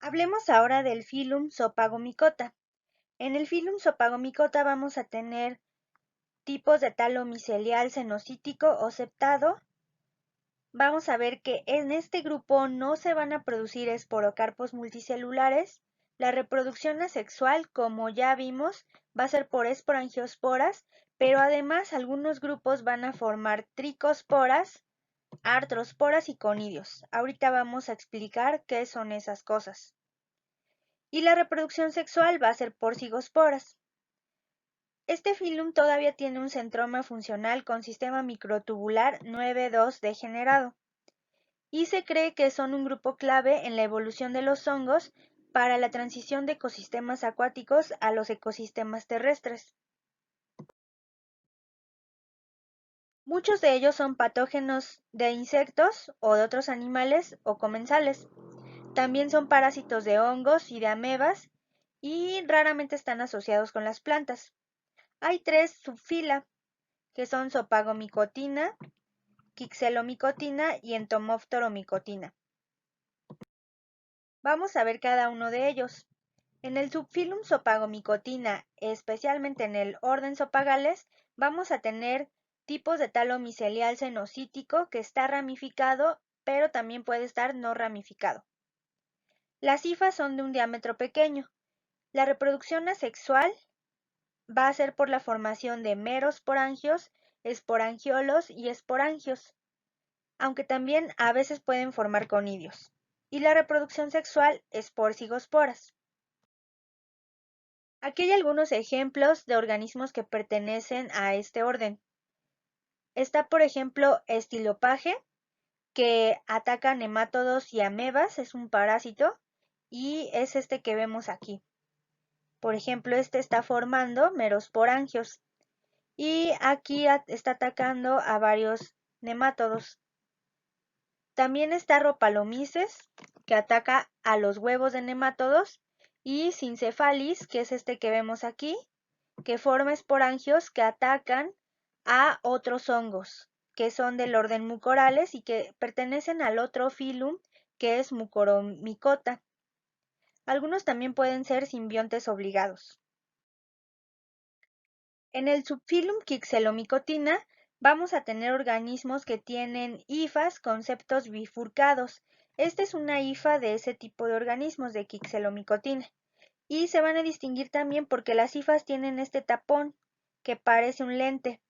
Hablemos ahora del filum Zopagomicota. En el filum Zopagomicota vamos a tener tipos de talo micelial cenocítico o septado. Vamos a ver que en este grupo no se van a producir esporocarpos multicelulares. La reproducción asexual, como ya vimos, va a ser por esporangiosporas, pero además algunos grupos van a formar tricosporas, artrosporas y conidios. Ahorita vamos a explicar qué son esas cosas. Y la reproducción sexual va a ser por cigosporas. Este filum todavía tiene un centroma funcional con sistema microtubular 9,2 degenerado y se cree que son un grupo clave en la evolución de los hongos para la transición de ecosistemas acuáticos a los ecosistemas terrestres. Muchos de ellos son patógenos de insectos o de otros animales o comensales. También son parásitos de hongos y de amebas y raramente están asociados con las plantas. Hay 3 subfila, que son Zopagomicotina, Quixelomicotina y Entomophthoromicotina. Vamos a ver cada uno de ellos. En el subfilum Zopagomicotina, especialmente en el orden Zopagales, vamos a tener tipos de talo micelial cenocítico que está ramificado, pero también puede estar no ramificado. Las hifas son de un diámetro pequeño. La reproducción asexual va a ser por la formación de merosporangios, esporangiolos y esporangios, aunque también a veces pueden formar conidios. Y la reproducción sexual es por cigosporas. Aquí hay algunos ejemplos de organismos que pertenecen a este orden. Está, por ejemplo, Estilopage, que ataca nemátodos y amebas, es un parásito, y es este que vemos aquí. Por ejemplo, este está formando merosporangios y aquí está atacando a varios nemátodos. También está Rhopalomeces, que ataca a los huevos de nemátodos, y Syncephalis, que es este que vemos aquí, que forma esporangios que atacan a otros hongos, que son del orden Mucorales y que pertenecen al otro filum, que es Mucoromicota. Algunos también pueden ser simbiontes obligados. En el subfilum Quixelomicotina vamos a tener organismos que tienen hifas con septos bifurcados. Esta es una hifa de ese tipo de organismos de Quixelomicotina. Y se van a distinguir también porque las hifas tienen este tapón que parece un lente.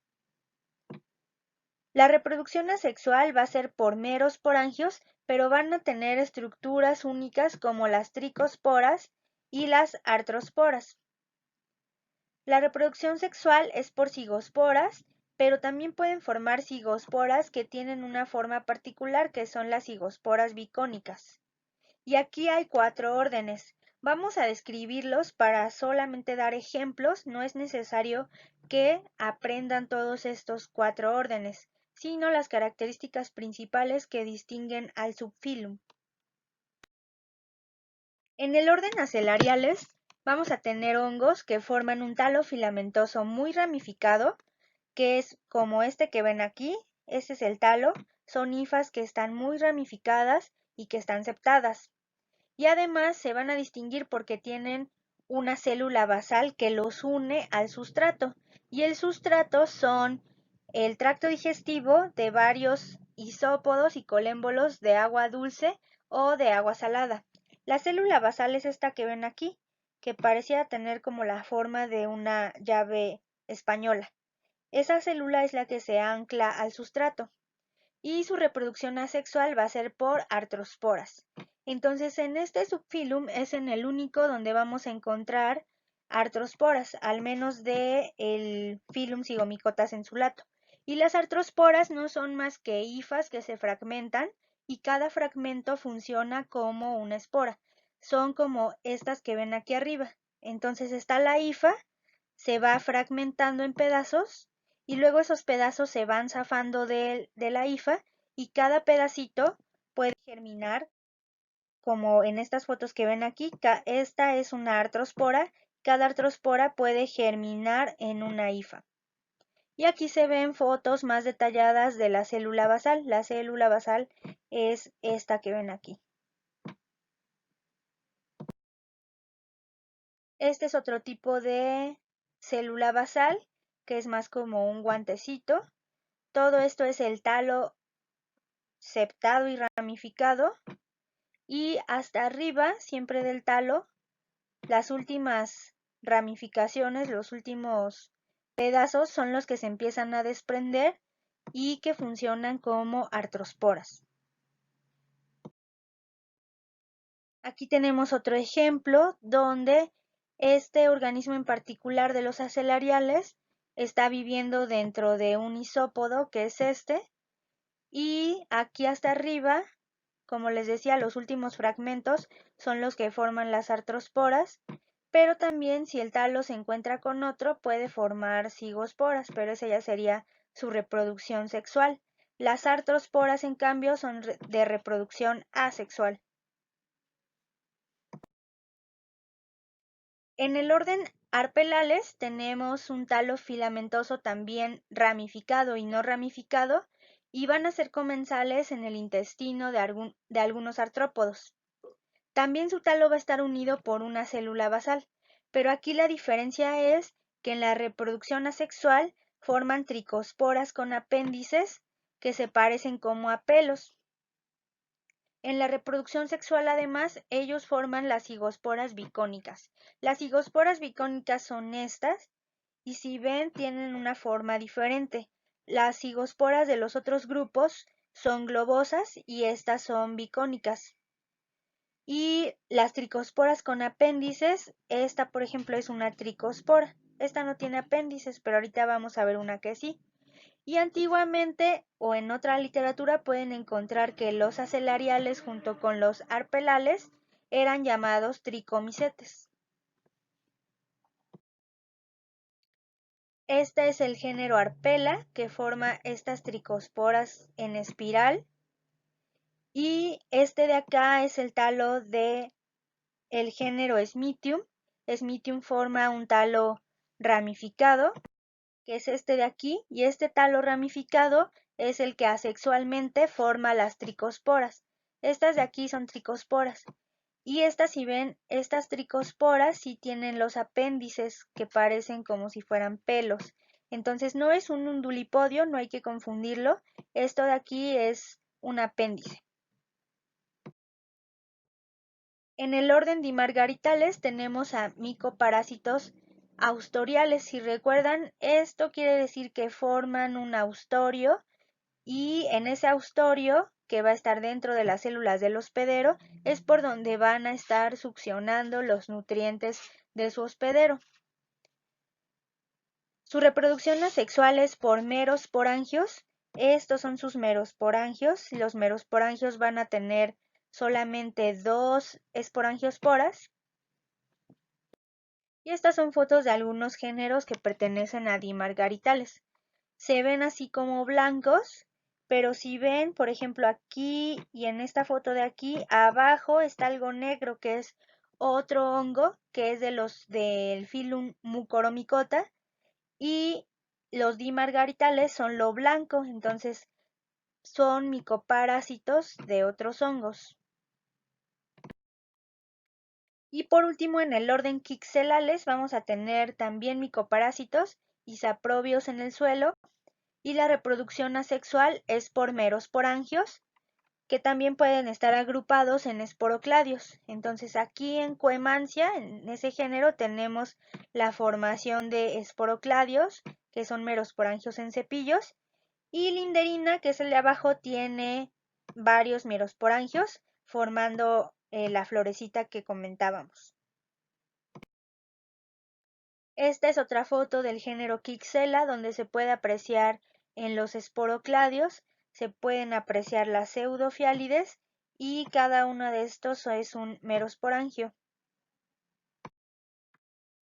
La reproducción asexual va a ser por merosporangios, pero van a tener estructuras únicas como las tricosporas y las artrosporas. La reproducción sexual es por cigosporas, pero también pueden formar cigosporas que tienen una forma particular, que son las cigosporas bicónicas. Y aquí hay 4 órdenes. Vamos a describirlos para solamente dar ejemplos, no es necesario que aprendan todos estos 4 órdenes, sino las características principales que distinguen al subfilum. En el orden acelariales vamos a tener hongos que forman un talo filamentoso muy ramificado, que es como este que ven aquí. Este es el talo, son hifas que están muy ramificadas y que están septadas. Y además se van a distinguir porque tienen una célula basal que los une al sustrato. Y el sustrato son el tracto digestivo de varios isópodos y colémbolos de agua dulce o de agua salada. La célula basal es esta que ven aquí, que parecía tener como la forma de una llave española. Esa célula es la que se ancla al sustrato y su reproducción asexual va a ser por artrosporas. Entonces, en este subfilum es en el único donde vamos a encontrar artrosporas, al menos de el filum Zygomicota sensulato. Y las artrosporas no son más que hifas que se fragmentan y cada fragmento funciona como una espora. Son como estas que ven aquí arriba. Entonces está la hifa, se va fragmentando en pedazos y luego esos pedazos se van zafando de la hifa y cada pedacito puede germinar, como en estas fotos que ven aquí. Esta es una artrospora, cada artrospora puede germinar en una hifa. Y aquí se ven fotos más detalladas de la célula basal. La célula basal es esta que ven aquí. Este es otro tipo de célula basal, que es más como un guantecito. Todo esto es el talo septado y ramificado. Y hasta arriba, siempre del talo, las últimas ramificaciones, los últimos pedazos son los que se empiezan a desprender y que funcionan como artrosporas. Aquí tenemos otro ejemplo donde este organismo en particular de los acelariales está viviendo dentro de un isópodo, que es este, y aquí hasta arriba, como les decía, los últimos fragmentos son los que forman las artrosporas, pero también si el talo se encuentra con otro puede formar cigosporas, pero esa ya sería su reproducción sexual. Las artrosporas, en cambio, son de reproducción asexual. En el orden Arpelales tenemos un talo filamentoso también ramificado y no ramificado, y van a ser comensales en el intestino de algunos artrópodos. También su talo va a estar unido por una célula basal, pero aquí la diferencia es que en la reproducción asexual forman tricosporas con apéndices que se parecen como a pelos. En la reproducción sexual, además, ellos forman las cigosporas bicónicas. Las cigosporas bicónicas son estas, y si ven, tienen una forma diferente. Las cigosporas de los otros grupos son globosas y estas son bicónicas. Y las tricosporas con apéndices, esta por ejemplo es una tricospora. Esta no tiene apéndices, pero ahorita vamos a ver una que sí. Y antiguamente o en otra literatura pueden encontrar que los acelariales junto con los arpelales eran llamados tricomicetes. Este es el género Arpela, que forma estas tricosporas en espiral. Y este de acá es el talo de el género Smythium. Smythium forma un talo ramificado, que es este de aquí, y este talo ramificado es el que asexualmente forma las tricosporas. Estas de aquí son tricosporas. Y estas, si ven, estas tricosporas sí tienen los apéndices que parecen como si fueran pelos. Entonces no es un undulipodio, no hay que confundirlo. Esto de aquí es un apéndice. En el orden Dimargaritales tenemos a micoparásitos austoriales. Si recuerdan, esto quiere decir que forman un austorio, y en ese austorio, que va a estar dentro de las células del hospedero, es por donde van a estar succionando los nutrientes de su hospedero. Su reproducción asexual es por merosporangios. Estos son sus merosporangios. Los merosporangios van a tener solamente 2 esporangiosporas. Y estas son fotos de algunos géneros que pertenecen a Dimargaritales. Se ven así como blancos, pero si ven, por ejemplo, aquí y en esta foto de aquí, abajo está algo negro, que es otro hongo, que es de los del filum Mucoromicota, y los dimargaritales son lo blanco, entonces son micoparásitos de otros hongos. Y por último, en el orden Quixelales vamos a tener también micoparásitos y saprobios en el suelo, y la reproducción asexual es por merosporangios, que también pueden estar agrupados en esporocladios. Entonces aquí en Coemancia, en ese género, tenemos la formación de esporocladios, que son merosporangios en cepillos, y Linderina, que es el de abajo, tiene varios merosporangios formando la florecita que comentábamos. Esta es otra foto del género Quixela, donde se puede apreciar en los esporocladios, se pueden apreciar las pseudofiálides, y cada uno de estos es un merosporangio.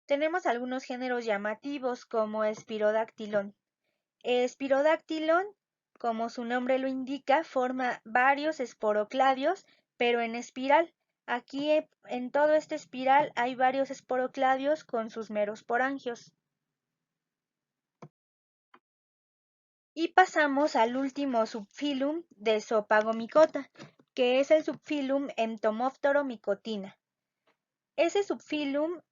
Tenemos algunos géneros llamativos como Spirodactylon. Spirodactylon, como su nombre lo indica, forma varios esporocladios, pero en espiral. Aquí en todo este espiral hay varios esporocladios con sus merosporangios. Y pasamos al último subfilum de Zopagomicota, que es el subfilum Entomophthoromycotina. Ese subfilum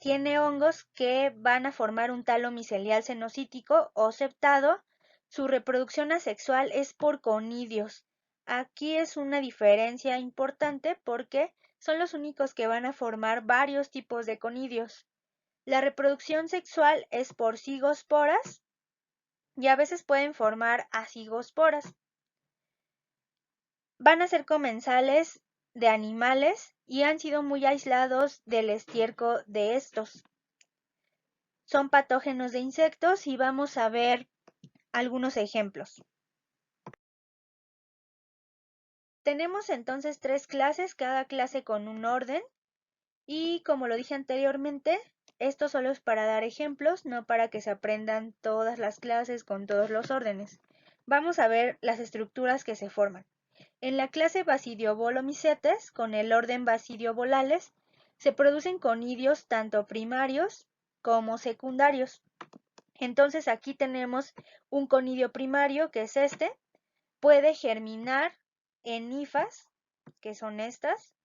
tiene hongos que van a formar un talo micelial cenocítico o septado. Su reproducción asexual es por conidios. Aquí es una diferencia importante porque son los únicos que van a formar varios tipos de conidios. La reproducción sexual es por cigosporas y a veces pueden formar acigosporas. Van a ser comensales de animales y han sido muy aislados del estiércol de estos. Son patógenos de insectos y vamos a ver algunos ejemplos. Tenemos entonces 3 clases, cada clase con un orden, y como lo dije anteriormente, esto solo es para dar ejemplos, no para que se aprendan todas las clases con todos los órdenes. Vamos a ver las estructuras que se forman. En la clase Basidiobolo-Mycetes, con el orden Basidiobolales, se producen conidios tanto primarios como secundarios. Entonces aquí tenemos un conidio primario, que es este, puede germinar en hifas, que son estas,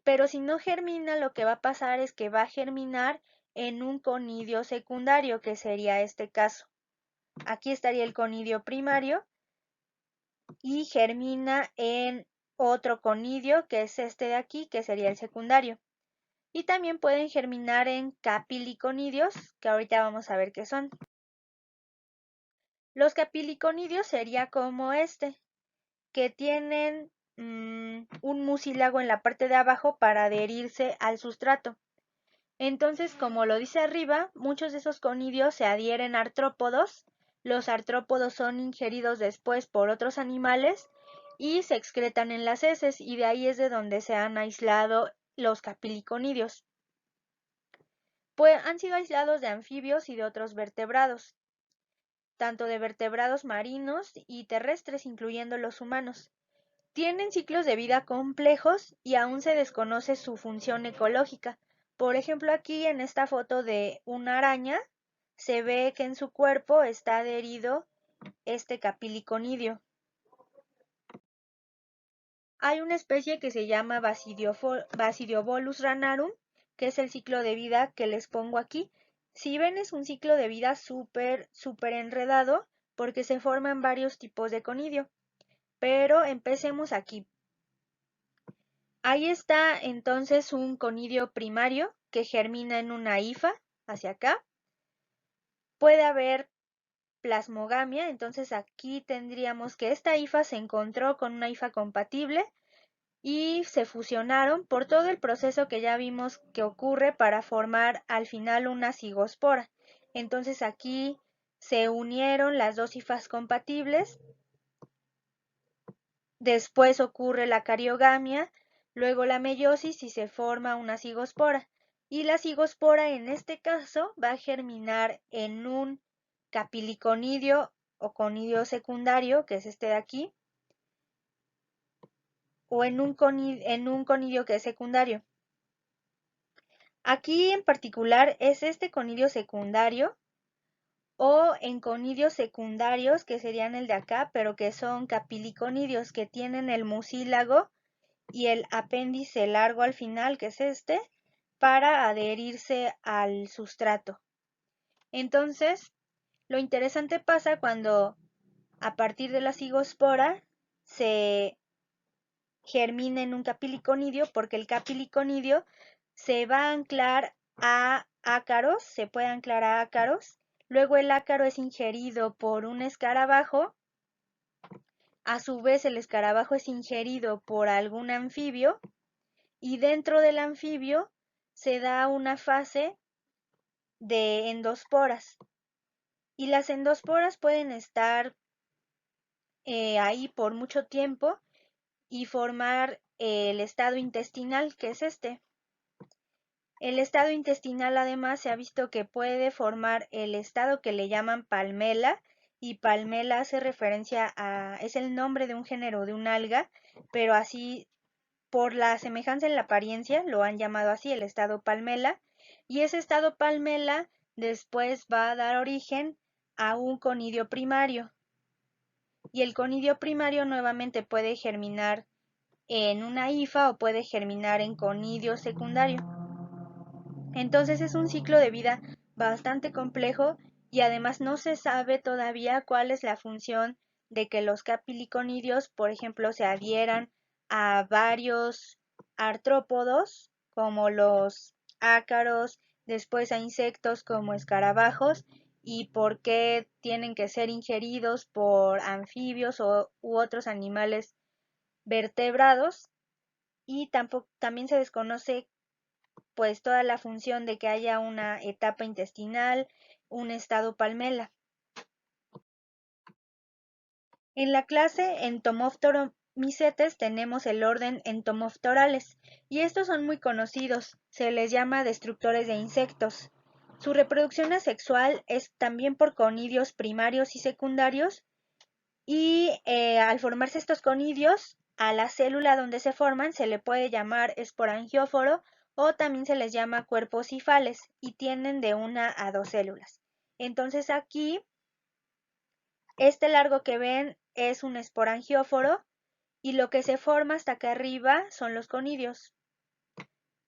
pero si no germina, lo que va a pasar es que va a germinar en un conidio secundario, que sería este caso. Aquí estaría el conidio primario y germina en otro conidio, que es este de aquí, que sería el secundario. Y también pueden germinar en capiliconidios, que ahorita vamos a ver qué son. Los capiliconidios sería como este, que tienen un mucílago en la parte de abajo para adherirse al sustrato. Entonces, como lo dice arriba, muchos de esos conidios se adhieren a artrópodos. Los artrópodos son ingeridos después por otros animales y se excretan en las heces, y de ahí es de donde se han aislado los capiliconidios. Pues han sido aislados de anfibios y de otros vertebrados, tanto de vertebrados marinos y terrestres, incluyendo los humanos. Tienen ciclos de vida complejos y aún se desconoce su función ecológica. Por ejemplo, aquí en esta foto de una araña, se ve que en su cuerpo está adherido este capiliconidio. Hay una especie que se llama Basidiobolus ranarum, que es el ciclo de vida que les pongo aquí. Si ven, es un ciclo de vida súper enredado porque se forman varios tipos de conidio. Pero empecemos aquí. Ahí está entonces un conidio primario que germina en una hifa, hacia acá. Puede haber plasmogamia, entonces aquí tendríamos que esta hifa se encontró con una hifa compatible y se fusionaron por todo el proceso que ya vimos que ocurre para formar al final una cigospora. Entonces aquí se unieron las dos hifas compatibles, después ocurre la cariogamia, luego la meiosis y se forma una cigospora. Y la cigospora en este caso va a germinar en un capiliconidio o conidio secundario, que es este de aquí, o en un conidio que es secundario. Aquí en particular es este conidio secundario o en conidios secundarios, que serían el de acá, pero que son capiliconidios, que tienen el mucílago y el apéndice largo al final, que es este, para adherirse al sustrato. Entonces, lo interesante pasa cuando a partir de la cigospora se germina en un capiliconidio, porque el capiliconidio se va a anclar a ácaros, se puede anclar a ácaros, luego el ácaro es ingerido por un escarabajo, a su vez el escarabajo es ingerido por algún anfibio, y dentro del anfibio se da una fase de endosporas. Y las endosporas pueden estar ahí por mucho tiempo y formar el estado intestinal, que es este. El estado intestinal además se ha visto que puede formar el estado que le llaman palmela, y palmela hace referencia a, es el nombre de un género de un alga, pero así por la semejanza en la apariencia lo han llamado así, el estado palmela, y ese estado palmela después va a dar origen a un conidio primario, y el conidio primario nuevamente puede germinar en una hifa o puede germinar en conidio secundario. Entonces es un ciclo de vida bastante complejo y además no se sabe todavía cuál es la función de que los capiliconidios, por ejemplo, se adhieran a varios artrópodos como los ácaros, después a insectos como escarabajos y por qué tienen que ser ingeridos por anfibios u otros animales vertebrados y también se desconoce pues toda la función de que haya una etapa intestinal, un estado palmela. En la clase Entomophthalomycetes tenemos el orden Entomophthorales y estos son muy conocidos, se les llama destructores de insectos. Su reproducción asexual es también por conidios primarios y secundarios y al formarse estos conidios, a la célula donde se forman se le puede llamar esporangióforo o también se les llama cuerpos cifales y tienen de 1 a 2 células. Entonces aquí, este largo que ven es un esporangióforo y lo que se forma hasta acá arriba son los conidios.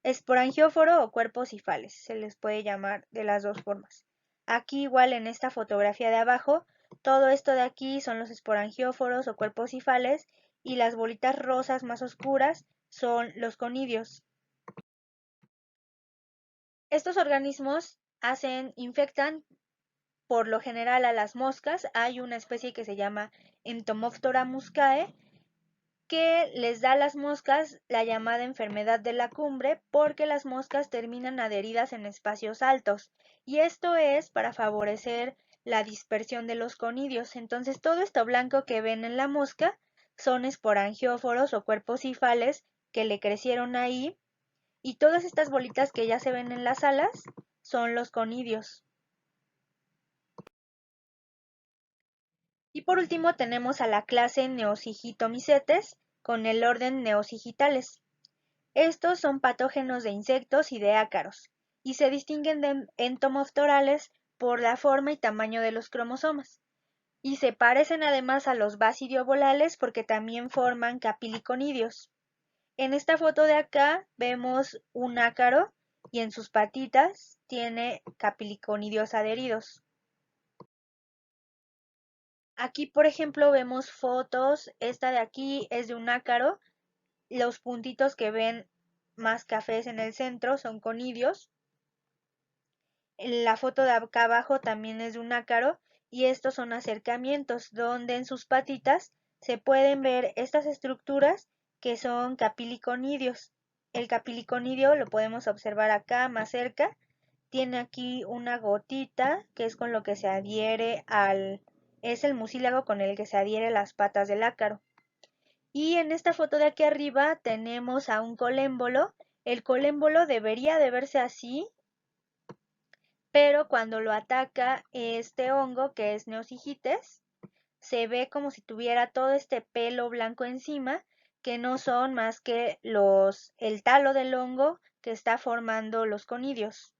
Esporangióforo o cuerpos cifales, se les puede llamar de las dos formas. Aquí igual en esta fotografía de abajo, todo esto de aquí son los esporangióforos o cuerpos cifales y las bolitas rosas más oscuras son los conidios. Estos organismos infectan por lo general a las moscas. Hay una especie que se llama Entomophthora muscae que les da a las moscas la llamada enfermedad de la cumbre porque las moscas terminan adheridas en espacios altos y esto es para favorecer la dispersión de los conidios. Entonces todo esto blanco que ven en la mosca son esporangióforos o cuerpos cifales que le crecieron ahí y todas estas bolitas que ya se ven en las alas son los conidios. Y por último tenemos a la clase Neosigitomycetes con el orden Neosigitales. Estos son patógenos de insectos y de ácaros, y se distinguen de entomophthorales por la forma y tamaño de los cromosomas. Y se parecen además a los basidiobolales porque también forman capiliconidios. En esta foto de acá vemos un ácaro y en sus patitas tiene capiliconidios adheridos. Aquí, por ejemplo, vemos fotos. Esta de aquí es de un ácaro. Los puntitos que ven más cafés en el centro son conidios. La foto de acá abajo también es de un ácaro y estos son acercamientos donde en sus patitas se pueden ver estas estructuras que son capiliconidios. El capiliconidio lo podemos observar acá más cerca. Tiene aquí una gotita que es con lo que se adhiere es el mucílago con el que se adhiere las patas del ácaro. Y en esta foto de aquí arriba tenemos a un colémbolo. El colémbolo debería de verse así, pero cuando lo ataca este hongo que es Neosigites, se ve como si tuviera todo este pelo blanco encima, que no son más que el talo del hongo que está formando los conidios.